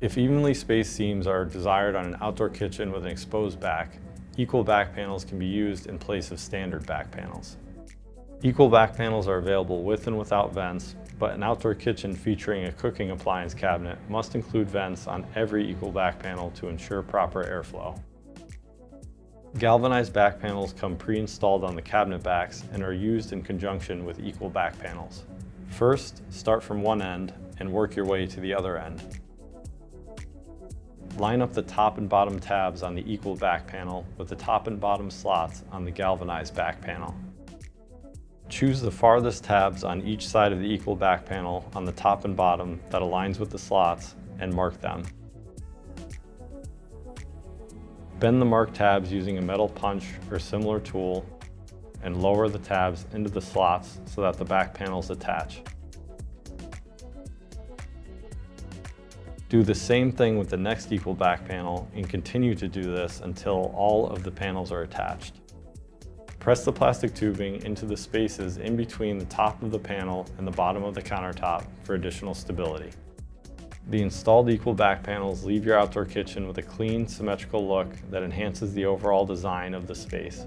If evenly spaced seams are desired on an outdoor kitchen with an exposed back, equal back panels can be used in place of standard back panels. Equal back panels are available with and without vents, but an outdoor kitchen featuring a cooking appliance cabinet must include vents on every equal back panel to ensure proper airflow. Galvanized back panels come pre-installed on the cabinet backs and are used in conjunction with equal back panels. First, start from one end and work your way to the other end. Line up the top and bottom tabs on the equal back panel with the top and bottom slots on the galvanized back panel. Choose the farthest tabs on each side of the equal back panel on the top and bottom that aligns with the slots and mark them. Bend the marked tabs using a metal punch or similar tool and lower the tabs into the slots so that the back panels attach. Do the same thing with the next equal back panel and continue to do this until all of the panels are attached. Press the plastic tubing into the spaces in between the top of the panel and the bottom of the countertop for additional stability. The installed equal back panels leave your outdoor kitchen with a clean, symmetrical look that enhances the overall design of the space.